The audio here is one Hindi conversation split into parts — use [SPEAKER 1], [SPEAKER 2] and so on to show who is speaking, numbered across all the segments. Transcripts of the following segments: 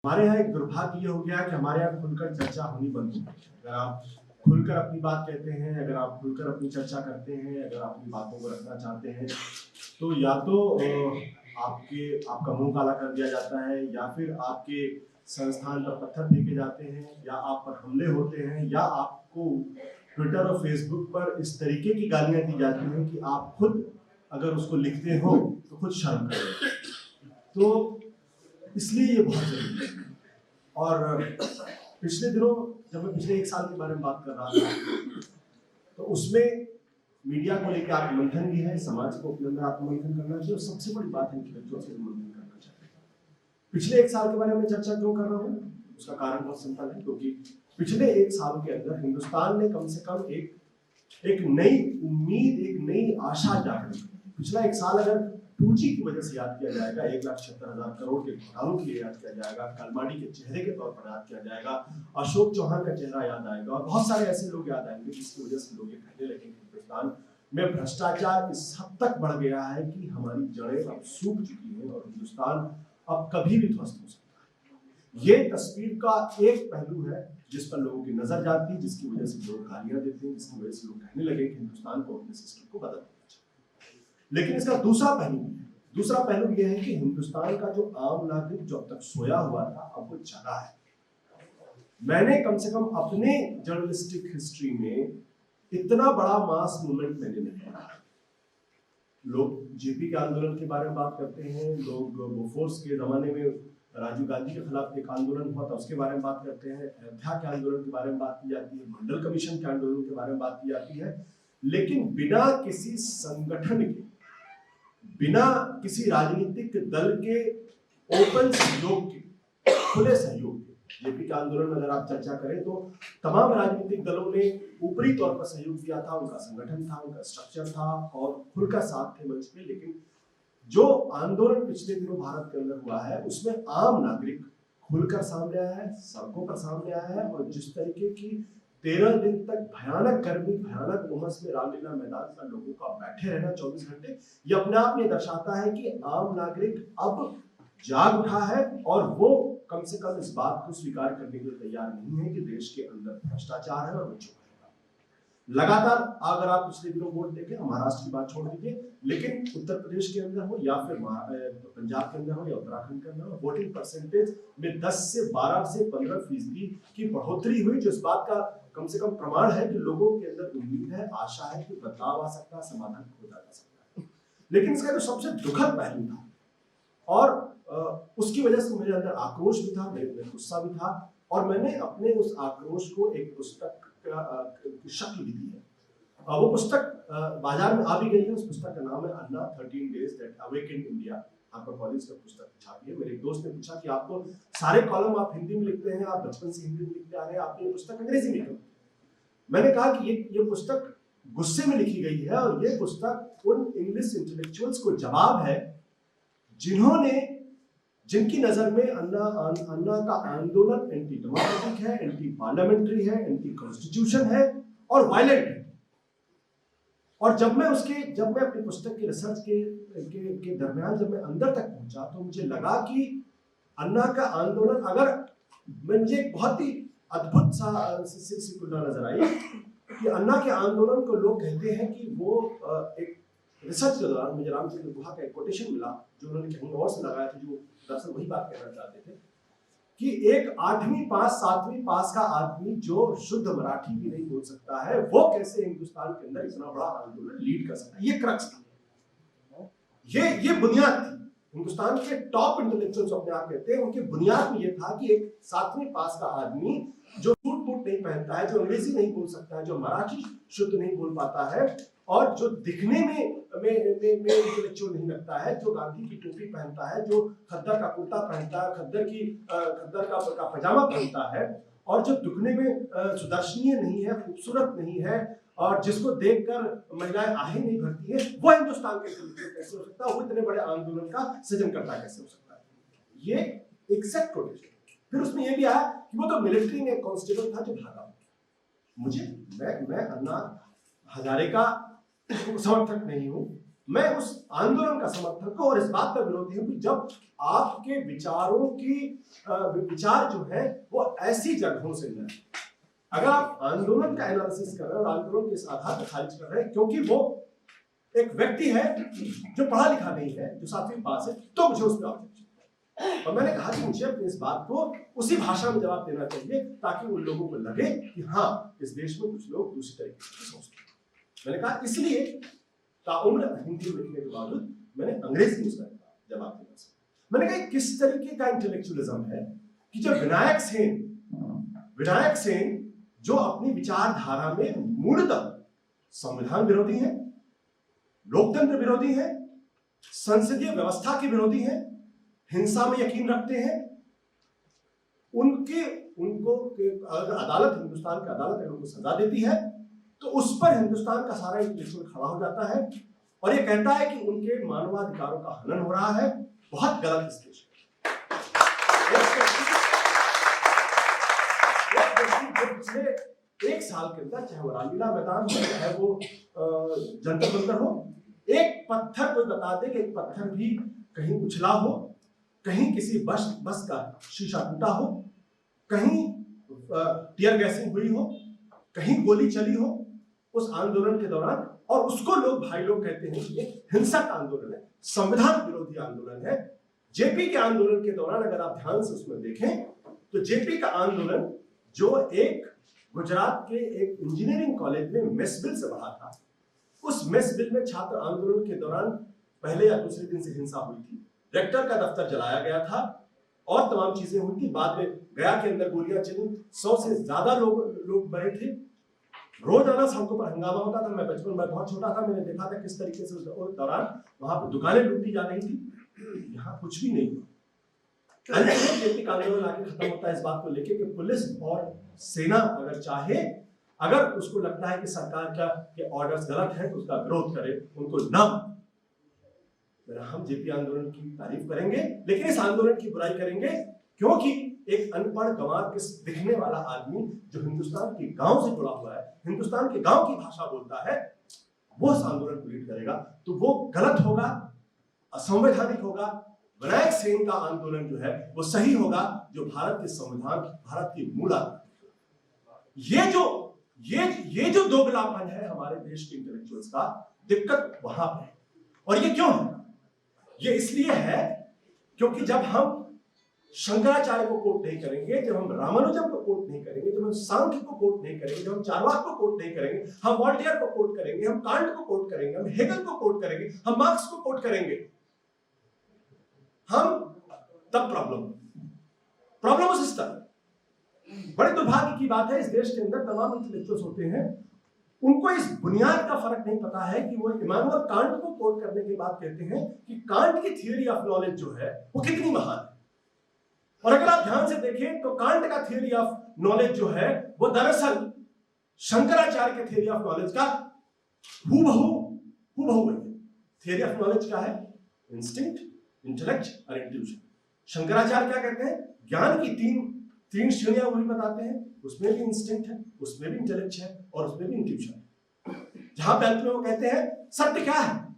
[SPEAKER 1] हमारे यहाँ एक दुर्भाग्य ये हो गया है कि हमारे यहाँ खुलकर चर्चा होनी बंद हो गई है। अगर आप खुलकर अपनी बात कहते हैं, अगर आप खुलकर अपनी चर्चा करते हैं, अगर आप अपनी बातों को रखना चाहते हैं, तो या तो आपका मुंह काला कर दिया जाता है, या फिर आपके संस्थान पर पत्थर फेंके जाते हैं, या आप पर हमले होते हैं, या आपको ट्विटर और फेसबुक पर इस तरीके की गालियां दी जाती हैं कि आप खुद अगर उसको लिखते हो तो खुद शर्म करें। तो इसलिए ये बहुत जरूरी है। और पिछले दिनों जब मैं पिछले 1 साल के बारे में बात कर रहा था, तो उसमें मीडिया को लेकर आत्ममंथन भी है, समाज को अपने अंदर आत्ममंथन करना चाहिए, और सबसे बड़ी बात है कि बच्चों से मंथन करना चाहिए। पिछले 1 साल के बारे में चर्चा क्यों कर रहा हूँ? उसका कारण बहुत सिंपल है, क्योंकि पिछले 1 साल के अंदर हिंदुस्तान ने कम से कम एक नई उम्मीद, एक नई आशा जागृत की। पिछला 1 साल अगर 2G की वजह से याद किया जाएगा, 1,76,000 करोड़ के घोटालों के लिए याद किया जाएगा, कलमाडी के चेहरे के तौर पर याद किया जाएगा, अशोक चौहान का चेहरा याद आएगा, और बहुत सारे ऐसे लोग याद आएंगे जिसकी वजह से लोग ये कहने लगे हिंदुस्तान में भ्रष्टाचार इस हद तक बढ़ गया है कि हमारी जड़ें अब सूख चुकी हैं और हिंदुस्तान अब कभी भी ध्वस्त हो सकता है। ये तस्वीर का एक पहलू है जिस पर लोगों की नजर जाती है, जिसकी वजह से लोग गालियां देते हैं, जिसकी वजह से लोग कहने लगे कि हिंदुस्तान को अपने सिस्टम को बदल देना चाहिए। लेकिन इसका दूसरा पहलू भी है। दूसरा पहलू यह है कि हिंदुस्तान का जो आम नागरिक जो अब तक सोया हुआ था, अब वो जगा है। मैंने कम से कम अपने जर्नलिस्टिक हिस्ट्री में इतना बड़ा मास मूवमेंट मैंने नहीं देखा। लोग जेपी के आंदोलन के बारे में बात करते हैं, लोग बोफोर्स के जमाने में राजीव गांधी के खिलाफ एक आंदोलन हुआ था उसके बारे में बात करते हैं, अयोध्या के आंदोलन के बारे में बात की जाती है, मंडल कमीशन के आंदोलन के बारे में बात की जाती है, लेकिन बिना किसी संगठन के, बिना किसी राजनीतिक दल के ओपन सहयोग के, खुले सहयोग के, जेपी के आंदोलन में अगर आप चर्चा करें तो तमाम राजनीतिक दलों ने ऊपरी तौर पर सहयोग दिया था, उनका संगठन था, उनका स्ट्रक्चर था और खुलकर साथ थे मंच पे। लेकिन जो आंदोलन पिछले दिनों भारत के अंदर हुआ है उसमें आम नागरिक खुलकर सामने आया है, सड़कों पर सामने आया है, और जिस तरीके की 13 दिन तक भयानक गर्मी, भयानक उमस में रामलीला मैदान पर लोगों का बैठे रहना 24 घंटे, ये अपने आप में दर्शाता है कि आम नागरिक अब जाग उठा है और वो कम से कम इस बात को स्वीकार करने के लिए तैयार नहीं है कि देश के अंदर भ्रष्टाचार है और वो चुप रहेगा। लगातार अगर आप पिछले दिनों वोट देखें, महाराष्ट्र की बात छोड़ दीजिए, लेकिन उत्तर प्रदेश के अंदर हो या फिर पंजाब के अंदर हो या उत्तराखंड के अंदर हो, वोटिंग परसेंटेज में 10 से 12 से 15% की बढ़ोतरी हुई, जो इस बात का कम से कम प्रमाण है कि लोगों के अंदर उम्मीद है, आशा है कि बदलाव आ सकता है, समाधान खोजा जा सकता है। लेकिन इसका जो सबसे दुखद पहलू था और उसकी वजह से मेरे अंदर आक्रोश भी था, मेरे अंदर गुस्सा भी था, और मैंने अपने उस आक्रोश को एक पुस्तक की शक्ल भी दी है। वो पुस्तक बाजार में आ भी गई है। उस पुस्तक का नाम है अन्ना 13 डेज दैट अवेकेंड इंडिया। आपका कॉलेज का पुस्तक छापी है। मेरे एक दोस्त ने पूछा कि आपको सारे कॉलम आप हिंदी में लिखते हैं, आप बचपन से हिंदी में लिखते आ रहे हैं, आपने ये पुस्तक अंग्रेजी में क्यों? मैंने कहा कि ये पुस्तक गुस्से में लिखी गई है, और ये पुस्तक उन इंग्लिश इंटेलेक्चुअल्स को जवाब है जिनकी नजर में अन्ना का आंदोलन एंटी डेमोक्रेटिक है, एंटी पार्लियामेंट्री है, एंटी कॉन्स्टिट्यूशन है और वायलेंट है। और जब मैं अपनी पुस्तक की रिसर्च के दरमियान जब मैं अंदर तक पहुंचा, तो मुझे लगा कि अन्ना का आंदोलन, अगर मुझे बहुत ही अद्भुत सी तुलना नजर आई कि अन्ना के आंदोलन को लोग कहते हैं कि वो एक रिसर्च के दौरान मुझे रामचंद्र गुहा का एक कोटेशन मिला जो उन्होंने कहीं और से लगाया था, जो दरअसल वही बात कहना चाहते थे कि एक 8वीं पास 7वीं पास का आदमी जो शुद्ध मराठी भी नहीं बोल सकता है, वो कैसे हिंदुस्तान के अंदर इतना बड़ा आंदोलन लीड कर सकता है। ये क्रक्स था, ये बुनियाद थी। हिंदुस्तान के टॉप इंटेलेक्चुअल्स अपने आप कहते हैं, उनकी बुनियाद में ये था कि एक 7वीं पास का आदमी जो सूट बूट नहीं पहनता है, जो अंग्रेजी नहीं बोल सकता है, जो मराठी शुद्ध नहीं बोल पाता है, और जो दिखने में इंटेलेक्चुअल नहीं लगता है, जो गांधी की टोपी पहनता है, जो खद्दर का कुर्ता पहनता है, खद्दर का पजामा पहनता है, और जो दिखने में सुदर्शनीय नहीं है, खूबसूरत नहीं है, और जिसको देखकर महिलाएं आहें नहीं भरती है, वो हिंदुस्तान के कैसे हो सकता है? वो इतने बड़े आंदोलन का सृजन करता कैसे हो सकता है? ये एग्जैक्ट कोटेशन। फिर उसमें ये भी आया कि वो तो मिलिट्री में कांस्टेबल था जो भागा। मैं अन्ना हजारे का समर्थक नहीं हूं, मैं उस आंदोलन का समर्थक हूं और इस बात का विरोधी हूं कि जब आपके विचारों की विचार जो है वो ऐसी जगहों से न, अगर आप आंदोलन का एनालिसिस कर रहे हैं और आंदोलन के इस आधार पर खारिज कर रहे हैं क्योंकि वो एक व्यक्ति है जो पढ़ा लिखा नहीं है, जो 7वीं पास है, तो मुझे उस पर ऑब्जेक्शन। और मैंने कहा कि मुझे अपनी इस बात को उसी भाषा में जवाब देना चाहिए ताकि उन लोगों को लगे कि हाँ, इस देश में कुछ लोग दूसरी तरीके से सोचते हैं। मैंने कहा इसलिए ताउम्र हिंदी में लिखने के बावजूद मैंने अंग्रेजी में उसका जवाब देना चाहिए। मैंने कहा किस तरीके का इंटेलेक्चुअलिज्म है कि जब विनायक सेन जो अपनी विचारधारा में मूलतः संविधान विरोधी है, लोकतंत्र विरोधी है, संसदीय व्यवस्था के विरोधी है, हिंसा में यकीन रखते हैं, उनको अदालत, हिंदुस्तान की अदालत अगर उनको सजा देती है तो उस पर हिंदुस्तान का सारा इंटेलेक्चुअल खड़ा हो जाता है और ये कहता है कि उनके मानवाधिकारों का हनन हो रहा है। बहुत गलत स्टेज पिछले 1 साल के अंदर, चाहे वो रामलीला मैदान हो, चाहे वो जंतर मंतर हो, एक पत्थर कोई बता दे कि एक पत्थर भी कहीं उछला हो, कहीं किसी बस का शीशा टूटा हो, कहीं टीयर गैसिंग हुई हो, कहीं गोली चली हो उस आंदोलन के दौरान, और उसको भाई लोग कहते हैं कि हिंसक आंदोलन है, संविधान विरोधी आंदोलन है। जेपी के आंदोलन के दौरान अगर आप ध्यान से उसमें देखें तो जेपी का आंदोलन जो एक गुजरात के एक इंजीनियरिंग कॉलेज में मेस बिल से बढ़ा था, उस मेस बिल में छात्र आंदोलन के दौरान पहले या दूसरे दिन से हिंसा हुई थी, रेक्टर का दफ्तर जलाया गया था और तमाम चीजें हुई थी। बाद में गया के अंदर गोलियां चली, 100 से ज्यादा लोग मरे थे। रोजाना सड़कों पर हंगामा होता था। मैं बचपन में बहुत छोटा था, मैंने देखा था किस तरीके से उस दौरान वहां पर दुकानें लूटी जा रही थी। यहाँ कुछ भी नहीं हुआ। आंदोलन आके खत्म होता है इस बात को लेके कि पुलिस और सेना अगर चाहे, अगर उसको लगता है कि सरकार के ऑर्डर्स गलत है तो उसका विरोध करे, उनको न। हम जेपी आंदोलन की तारीफ करेंगे लेकिन इस आंदोलन की बुराई करेंगे क्योंकि एक अनपढ़ गंवार के दिखने वाला आदमी जो हिंदुस्तान के गांव से जुड़ा हुआ है, हिंदुस्तान के गांव की भाषा बोलता है, वो इस आंदोलन को लीड करेगा तो वो गलत होगा, असंवैधानिक होगा। विनायक सेन का आंदोलन जो है वो सही होगा, जो भारत के संविधान, भारत की मूल ये जो दोगलापन है हमारे देश के इंटेलेक्चुअल्स का, दिक्कत वहां पे है। और ये क्यों है? ये इसलिए है क्योंकि जब हम शंकराचार्य को कोट नहीं करेंगे, जब हम रामानुजम को कोट नहीं करेंगे, जब हम सांख्य को कोट नहीं करेंगे, जब हम चारवाक को कोट नहीं करेंगे, हम वॉल्टेयर को कोट करेंगे, हम कांट को कोट करेंगे, हम हेगल को कोट करेंगे, हम मार्क्स को कोट करेंगे, हम तब प्रॉब्लम उस स्तर। बड़े दुर्भाग्य की बात है, इस देश के अंदर तमाम इंटेलेक्चुअल्स होते हैं, उनको इस बुनियाद का फर्क नहीं पता है कि वो इमानुएल कांट को कोट करने के बाद कहते हैं कि कांट की थ्योरी ऑफ नॉलेज जो है वो कितनी महान है। और अगर आप ध्यान से देखें तो कांट का थ्योरी ऑफ नॉलेज जो है वो दरअसल शंकराचार्य के थ्योरी ऑफ नॉलेज का हूबहू है। थ्योरी ऑफ नॉलेज क्या है? इंस्टिंक्ट, इंटेलेक्ट और इंट्यूशन। शंकराचार्य क्या कहते हैं? ज्ञान की तीन श्रेणियां वही बताते हैं, उसमें भी इंस्टिंक्ट है, उसमें भी इंटेलेक्ट है और उसमें भी इंट्यूशन है। जहां पे अंत में वो कहते हैं सत्य क्या है?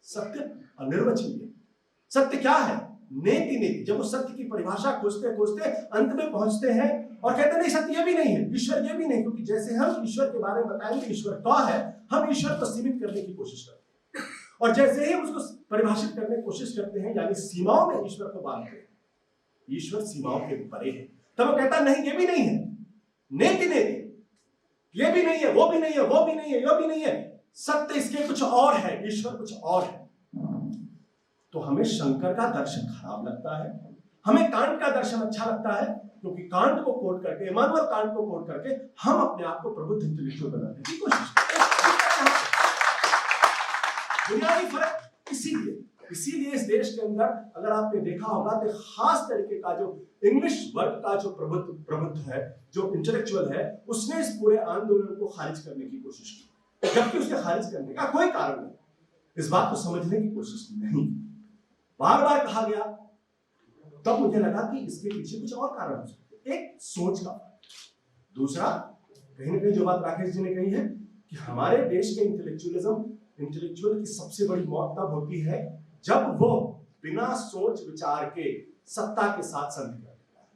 [SPEAKER 1] सत्य अनिर्वचनीय। सत्य क्या है? नेति। जब उस सत्य की परिभाषा खोजते अंत में पहुंचते हैं और कहते नहीं, सत्य ये भी नहीं है, ईश्वर ये भी नहीं, क्योंकि जैसे हम ईश्वर के बारे में बताएंगे ईश्वर क्या है, हम ईश्वर को सीमित करने की कोशिश करते हैं और जैसे ही उसको परिभाषित करने की कोशिश करते हैं, यानी सीमाओं में ईश्वर को बांधते हैं, ईश्वर सीमाओं के परे है, तब वो कहता नहीं ये भी नहीं है, नेति, ये भी नहीं है, वो भी नहीं है, वो भी नहीं है, ये भी नहीं है, सत्य इसके कुछ और है, ईश्वर कुछ और है। तो हमें शंकर का दर्शन खराब लगता है, हमें कांट का दर्शन अच्छा लगता है, क्योंकि कांट को कोट करके, इमानुएल कांट को कोट करके हम अपने आप को प्रबुद्ध इंटेलेक्चुअल बनाने की कोशिश करते हैं। बुनियादी फर्क इसीलिए इस देश के अंदर अगर आपने देखा होगा तो खास तरीके का जो इंग्लिश वर्ग का जो प्रबुद्ध है, जो इंटेलेक्चुअल है, उसने इस पूरे आंदोलन को खारिज करने की कोशिश की, जबकि उसके खारिज करने का कोई कारण नहीं। इस बात को समझने की कोशिश नहीं, बार बार कहा गया, तब मुझे लगा कि इसके पीछे कुछ और कारण हो सकते। एक सोच का, दूसरा कहीं ना कहीं जो बात राकेश जी ने कही है कि हमारे देश के इंटेलेक्चुअलिज्म इंटेलेक्चुअल की सबसे बड़ी मौत तब होती है जब वो बिना सोच विचार के सत्ता के साथ संधि कर लेता है।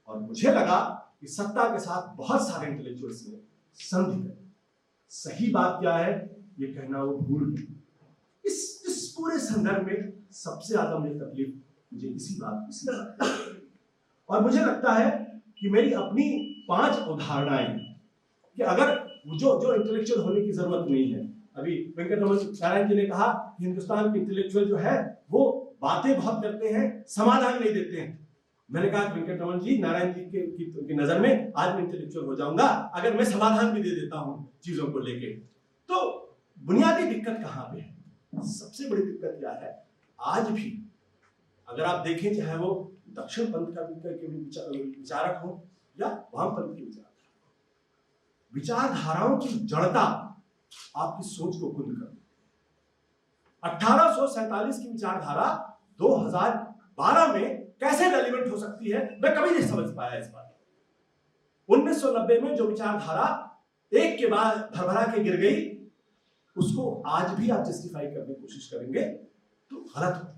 [SPEAKER 1] और मुझे लगा कि सत्ता के साथ बहुत सारे इंटेलेक्चुअल्स ने संधि कर। सही बात क्या है ये कहना वो भूल गए। इस पूरे संदर्भ में सबसे ज्यादा मुझे तकलीफ मुझे इसी बात और मुझे लगता है कि मेरी अपनी 5 उदाहरणाएं कि अगर जो इंटेलेक्चुअल होने की जरूरत नहीं है। अभी वेंकटरमन नारायण जी ने कहा कि हिंदुस्तान के इंटेलेक्चुअल जो है वो बातें बहुत करते हैं, समाधान नहीं देते हैं। मैंने कहा वेंकटरमन जी, नारायण जी की नजर में आज मैं इंटेलेक्चुअल हो जाऊंगा अगर मैं समाधान भी दे देता हूं चीजों को लेके। तो बुनियादी दिक्कत कहां पे है? सबसे बड़ी दिक्कत क्या है? आज भी अगर आप देखें, चाहे वो दक्षिण पंथ के विचारक हो या वामपंथ के विचारधाराओं की जड़ता आपकी सोच को कुंद कर। 1847 की विचारधारा 2012 में कैसे रेलिवेंट हो सकती है, मैं कभी नहीं समझ पाया इस बात। 1990 में जो विचारधारा एक के बाद भरभरा के गिर गई, उसको आज भी आप जस्टिफाई करने की कोशिश करेंगे तो गलत हो।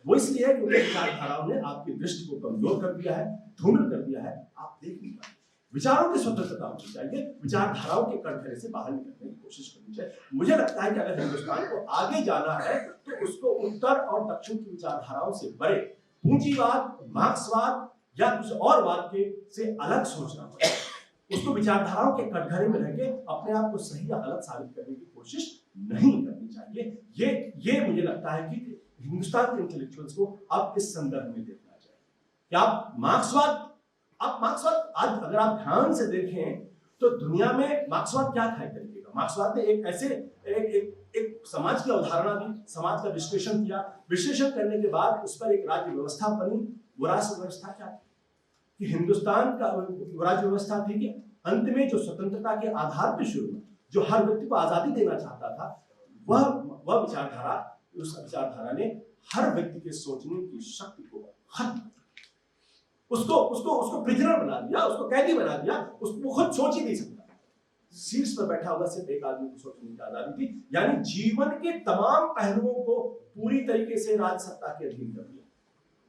[SPEAKER 1] वो इसलिए है क्योंकि विचारधाराओं ने आपकी दृष्टि को कमजोर कर दिया है, धूमिल कर दिया है, आप देख नहीं पाए। विचारों की स्वतंत्रता होनी चाहिए, विचारधाराओं के कटघरे से बाहर निकलने की कोशिश करनी चाहिए। मुझे लगता है कि अगर हिंदुस्तान को आगे जाना है तो उसको उत्तर और दक्षिण की विचारधाराओं से परे पूंजीवाद, मार्क्सवाद या कुछ और वाद के से अलग सोचना पड़ेगा। उसको विचारधाराओं के कटघरे में रहकर अपने आप को सही या गलत साबित करने की कोशिश नहीं करनी चाहिए। ये मुझे लगता है कि हिंदुस्तान के इंटेलेक्चुअल्स को अब इस संदर्भ में देखना चाहिए कि आप मार्क्सवाद आज अगर आप ध्यान से देखें तो दुनिया में मार्क्सवाद क्या था? एक तरीके का मार्क्सवाद ने एक ऐसे एक समाज की अवधारणा दी, समाज का विश्लेषण किया, विश्लेषण करने के बाद उस पर एक राज्य व्यवस्था बनी। वो राज्य व्यवस्था क्या थी कि हिंदुस्तान का राज्य व्यवस्था थी कि अंत में जो स्वतंत्रता के आधार पर शुरू हुआ, जो हर व्यक्ति को आजादी देना चाहता था, वह विचारधारा, उस विचारधारा ने हर व्यक्ति के सोचने की शक्ति को खत्म, उसको प्रिजनर बना दिया, उसको कैदी बना दिया, उसको खुद सोच ही नहीं सकता। शीर्ष पर बैठा हुआ सिर्फ एक आदमी को सोचने की आजादी थी, यानी जीवन के तमाम पहलुओं को पूरी तरीके से राजसत्ता के अधीन कर दिया।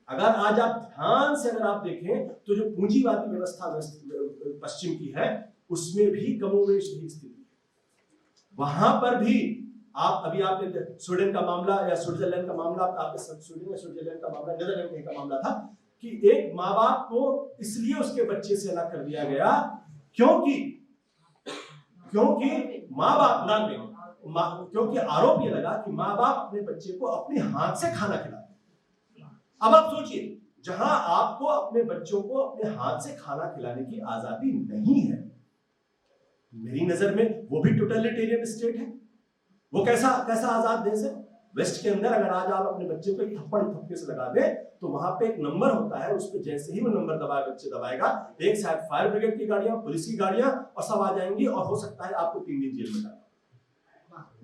[SPEAKER 1] अगर आज आप ध्यान से अगर आप देखें तो जो पूंजीवादी व्यवस्था पश्चिम की है उसमें भी कमोवेश भी स्थिति है। वहां पर भी अभी आपने स्वीडन का मामला या स्विट्जरलैंड का मामला, आपके स्वीडन या स्विट्जरलैंड का मामला, नीदरलैंड का मामला था कि एक माँ बाप को इसलिए उसके बच्चे से अलग कर दिया गया क्योंकि माँ बाप ना दें, क्योंकि आरोप ये लगा कि माँ बाप अपने बच्चे को अपने हाथ से खाना खिलाते। अब आप सोचिए, जहां आपको अपने बच्चों को अपने हाथ से खाना खिलाने की आजादी नहीं है, मेरी नजर में वो भी टोटलिटेरियन स्टेट है। वो कैसा आजाद देश है? वेस्ट के अंदर अगर आज आप अपने बच्चे को एक थप्पड़ से लगा दें तो वहां पे एक नंबर होता है, उस पे जैसे ही वो नंबर बच्चे दबाएगा, एक साथ फायर ब्रिगेड की गाड़ियां, पुलिस की गाड़ियां और सब आ जाएंगी और हो सकता है आपको 3 दिन जेल में डालना।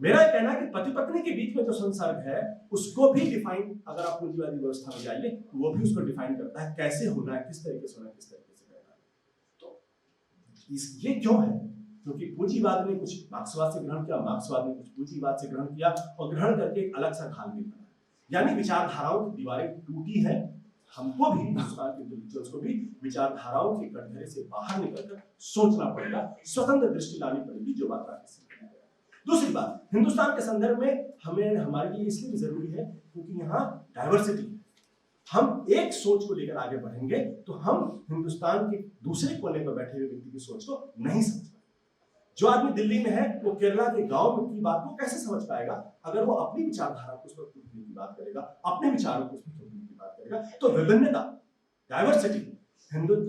[SPEAKER 1] मेरा कहना है कि पति पत्नी के बीच में जो संसर्ग है उसको भी डिफाइन, अगर आप पूंजीवादी व्यवस्था में जाइए तो वो भी उसको डिफाइन करता है, कैसे होना है, किस तरीके से होना है, किस तरीके से करना है। तो ये क्यों है? क्योंकि पूंजीवाद ने कुछ मार्क्सवाद से ग्रहण किया, मार्क्सवाद ने कुछ पूंजीवाद से ग्रहण किया और ग्रहण करके एक अलग सा खालमेल बना, यानी विचारधाराओं की दीवारें टूटी है। हमको भी, हिंदुस्तान के इंटेलेक्चुअल्स को भी विचारधाराओं के कटघरे से बाहर निकलकर सोचना पड़ेगा, स्वतंत्र दृष्टि लानी पड़ेगी, जो बात आगे से। दूसरी बात, हिंदुस्तान के संदर्भ में हमारे लिए इसलिए जरूरी है क्योंकि यहाँ डाइवर्सिटी है। हम एक सोच को लेकर आगे बढ़ेंगे तो हम हिंदुस्तान के दूसरे कोने पर बैठे हुए व्यक्ति की सोच को नहीं समझ पाएंगे। जो आदमी दिल्ली में है वो केरला के गांव की बात को कैसे समझ पाएगा? अगर वो अपनी विचारधारा को उस पर थोपने की बात करेगा, अपने विचारों को उस पर थोपने की बात करेगा, तो विभिन्नता, डाइवर्सिटी,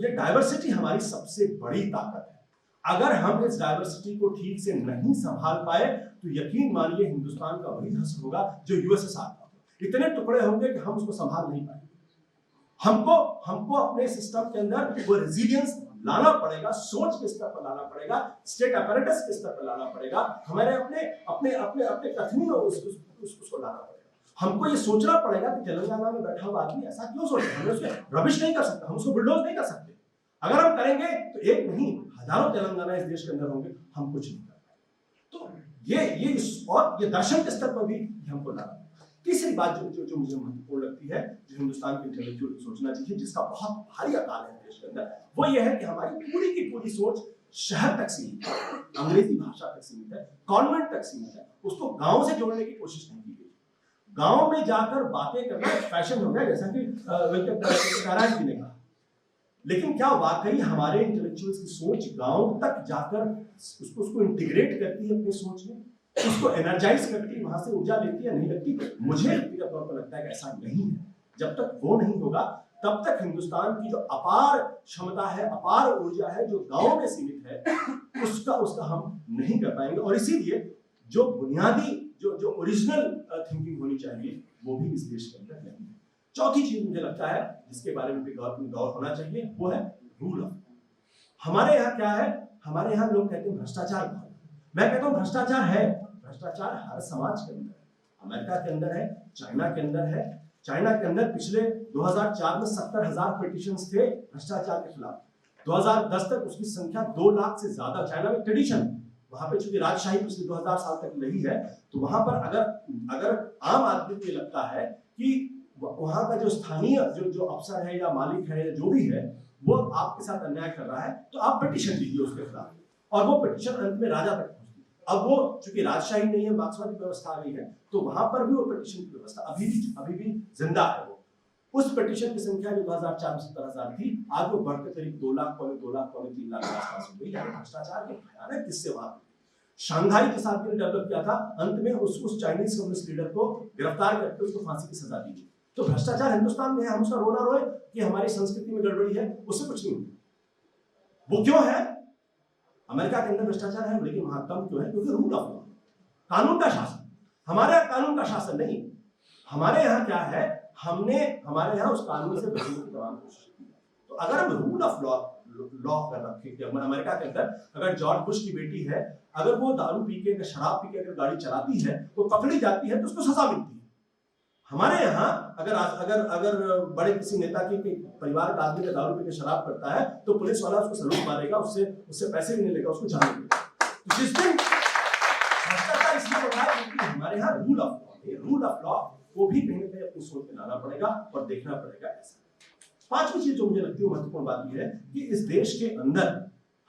[SPEAKER 1] ये डाइवर्सिटी हमारी सबसे बड़ी ताकत है। अगर हम इस डाइवर्सिटी को ठीक से नहीं संभाल पाए तो यकीन मानिए हिंदुस्तान का वही हश्र होगा जो यूएसएसआर था। इतने टुकड़े होंगे कि हम उसको संभाल नहीं पाएंगे। हमको अपने सिस्टम के अंदर वो रेजिलियंस लाना पड़ेगा, सोच के स्तर पर लाना पड़ेगा, स्टेट अपैरेटस के स्तर पर लाना पड़ेगा, हमारे अपने कथनी में उसको लाना पड़ेगा। हमको ये सोचना पड़ेगा कि तेलंगाना में बैठा हुआ आदमी ऐसा क्यों सोच रहा है, हम उसको रबिश नहीं कर सकते, हम उसको बुलडोज नहीं कर सकते। अगर हम करेंगे तो एक नहीं हजारों तेलंगाना इस देश के अंदर होंगे, हम कुछ नहीं कर पाएंगे। तो ये दर्शन के स्तर पर भी हमको लाना। तीसरी बात जो मुझे महत्वपूर्ण लगती है, जो हिंदुस्तान के इंटेलेक्चुअल को सोचना चाहिए, जिसका बहुत भारी अकाल है देश के अंदर, वो ये है कि हमारी पूरी की पूरी सोच शहर तक सीमित है, अंग्रेजी भाषा तक सीमित है, कॉन्वेंट तक सीमित है। उसको गांव से जोड़ने की कोशिश नहीं की गई। गांव में जाकर बातें करना फैशन हो गया, जैसा कि नारायण जी ने कहा। लेकिन क्या वाकई हमारे इंटेलेक्चुअल्स की सोच गांव तक जाकर उसको इंटीग्रेट करती है अपनी सोच में, उसको एनर्जाइज करती है, वहां से ऊर्जा लेती है, नहीं लगती? मुझे व्यक्तिगत तौर पर लगता है कि ऐसा नहीं है। जब तक वो नहीं होगा तब तक हिंदुस्तान की जो अपार क्षमता है, अपार ऊर्जा है, जो गांव में सीमित है, उसका हम नहीं कर पाएंगे। और इसीलिए जो बुनियादी जो ओरिजिनल थिंकिंग होनी चाहिए वो भी इस देश के अंदर नहीं है। चौथी चीज मुझे लगता है जिसके बारे में भी गौर होना चाहिए, वो है रूल ऑफ। हमारे यहाँ क्या है, हमारे यहाँ लोग कहते हैं भ्रष्टाचार। मैं कहता हूँ भ्रष्टाचार है, भ्रष्टाचार हर समाज के अंदर है। अमेरिका के अंदर है, चाइना के अंदर है। चाइना के अंदर पिछले 2004 में 70,000 पिटीशंस थे भ्रष्टाचार के खिलाफ। 2010 तक उसकी संख्या 2 लाख से ज्यादा। चाइना में ट्रेडिशन, वहां पे चूंकि राजशाही पिछले 2000 साल तक रही है, तो वहां पर अगर आम आदमी को लगता है कि वहां का जो स्थानीय जो अफसर है या मालिक है या जो भी है वो आपके साथ अन्याय कर रहा है, तो आप पिटीशन दीजिए उसके खिलाफ, और वो पिटीशन अंत में राजा तक पहुंचती है। अब वो चूंकि राजशाही नहीं है, मार्क्सवादी व्यवस्था आ गई है, तो वहां पर भी वो पिटीशन की व्यवस्था अभी भी जिंदा है। वो उस पिटीशन की संख्या जो 2004 में 70,000 थी, आज वो बढ़कर करीब 2 लाख, पौने 2 लाख, पौने 3 लाख के आसपास हो गई। यानी भ्रष्टाचार के भयानक किस्से वहां। शंघाई के साथ भी डेवलप किया था, अंत में उस चाइनीज कम्युनिस्ट लीडर को गिरफ्तार करके उसको फांसी की सजा दी गई। तो भ्रष्टाचार हिंदुस्तान में है, हम उसका रोना रोए कि हमारी संस्कृति में गड़बड़ी है, उससे कुछ नहीं होता। वो क्यों है? अमेरिका के अंदर भ्रष्टाचार है, लेकिन वहां कम क्यों है? क्योंकि रूल ऑफ लॉ, कानून का शासन। हमारे यहाँ कानून का शासन नहीं। हमारे यहाँ क्या है, हमारे यहाँ उस कानून से बचने की तमाम कोशिश की। तो अगर हम रूल ऑफ लॉ कर रखें कि अमेरिका के अंदर अगर जॉर्ज बुश की बेटी है, अगर वो दारू पी के, शराब पी के अगर गाड़ी चलाती है, वो पकड़ी जाती है तो उसको सजा मिलती है। हमारे यहाँ अगर बड़े किसी नेता के परिवार का आदमी दारू पी के शराब करता है, तो पुलिस वाला उसको सलूट मारेगा, उससे पैसे भी नहीं लेगा, उसको जान देगा। तो जिस दिन भ्रष्टाचार इसलिए हो रहा है क्योंकि हमारे यहाँ रूल ऑफ लॉ को भी कहीं ना कहीं अपनी सोच में लाना पड़ेगा और देखना पड़ेगा। ऐसा पांचवी चीज जो मुझे लगती है महत्वपूर्ण बात यह है कि इस देश के अंदर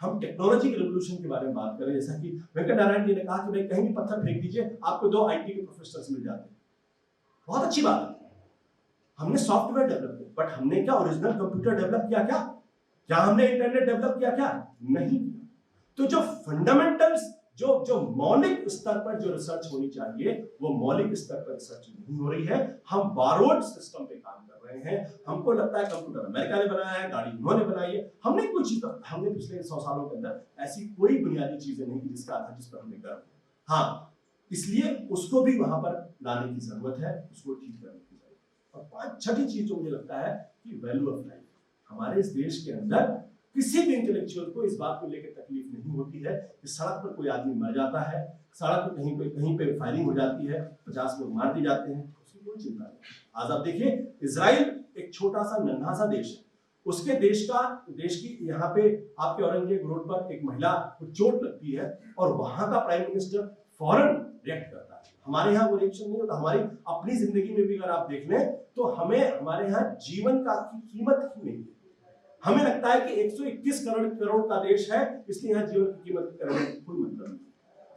[SPEAKER 1] हम टेक्नोलॉजी के रिवोल्यूशन के बारे में बात करें। जैसा कि वेंकट नारायण जी ने कहा कि भाई कहीं भी पत्थर फेंक दीजिए, आपको 2 आईटी के प्रोफेसर्स मिल जाते हैं। बहुत अच्छी बात है, हमने सॉफ्टवेयर डेवलप किया, बट हमने क्या ओरिजिनल कंप्यूटर डेवलप किया? क्या हमने इंटरनेट डेवलप किया? क्या नहीं। तो जो फंडामेंटल्स, जो मौलिक स्तर पर जो रिसर्च होनी चाहिए, वो मौलिक स्तर पर रिसर्च नहीं हो रही है। हम बारोड सिस्टम पे काम कर रहे हैं। हमको लगता है कंप्यूटर अमेरिका ने बनाया है, गाड़ी उन्होंने बनाई है। हमने पिछले 100 सालों के अंदर ऐसी कोई बुनियादी चीजें नहीं की जिस पर हमने गर्व। हाँ, इसलिए उसको भी वहां पर लाने की जरूरत है, उसको ठीक करने की जरूरत है। और छठी चीज जो मुझे लगता है कि वैल्यू ऑफ लाइफ। हमारे इस देश के अंदर किसी भी इंटेलेक्चुअल को इस बात को लेकर तकलीफ नहीं होती है कि सड़क पर कोई आदमी मर जाता है, सड़क पर कहीं पे फायरिंग हो जाती है, 50 लोग मार दिए जाते हैं, उसकी कोई चिंता नहीं। आज आप देखिए, इजराइल एक छोटा सा नन्हा सा देश है, उसके देश की यहाँ पे आपके औरंगजेब रोड पर एक महिला को चोट लगती है और वहां का प्राइम मिनिस्टर फौरन रिएक्ट करता है। हमारे यहाँ वो रिएक्शन नहीं होता। हमारी अपनी जिंदगी में भी अगर आप देख लें तो हमारे यहाँ जीवन का कीमत ही नहीं है। हमें लगता है कि 121 करोड़ का देश है, इसलिए यहाँ जीवन की कीमत करने की कोई मतलब नहीं।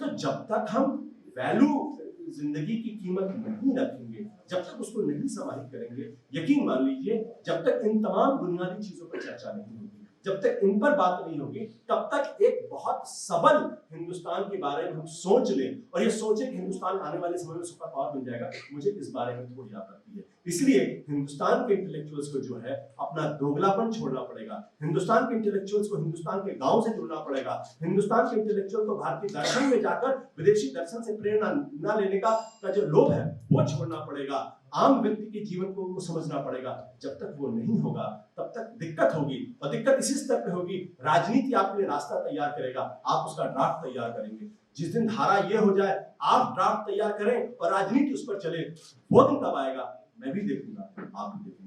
[SPEAKER 1] तो जब तक हम वैल्यू, जिंदगी की कीमत नहीं रखेंगे, जब तक उसको नहीं समाहित करेंगे, यकीन मान लीजिए जब तक इन तमाम बुनियादी चीजों पर चर्चा नहीं होगी, जब तक इन पर बात नहीं होगी, तब तक एक बहुत सबल हिंदुस्तान के बारे में हम सोच लें और ये सोचे कि हिंदुस्तान आने वाले समय में सुपर पावर बन जाएगा, मुझे इस बारे में थोड़ी आपत्ति है। इसलिए हिंदुस्तान के इंटेलेक्चुअल्स को जो है अपना दोगलापन छोड़ना पड़ेगा। हिंदुस्तान के इंटेलेक्चुअल्स को हिंदुस्तान के गांव से जुड़ना पड़ेगा। हिंदुस्तान के इंटेलेक्चुअल को भारतीय दर्शन में जाकर विदेशी दर्शन से प्रेरणा न लेने का जो लोभ है वो छोड़ना पड़ेगा। आम व्यक्ति के जीवन को समझना पड़ेगा। जब तक वो नहीं होगा तब तक दिक्कत होगी, और दिक्कत इसी स्तर पे होगी, राजनीति आपके लिए रास्ता तैयार करेगा, आप उसका ड्राफ्ट तैयार करेंगे। जिस दिन धारा ये हो जाए, आप ड्राफ्ट तैयार करें और राजनीति उस पर चले, वो दिन कब आएगा? मैं भी देखूंगा, आप भी देखूंगा।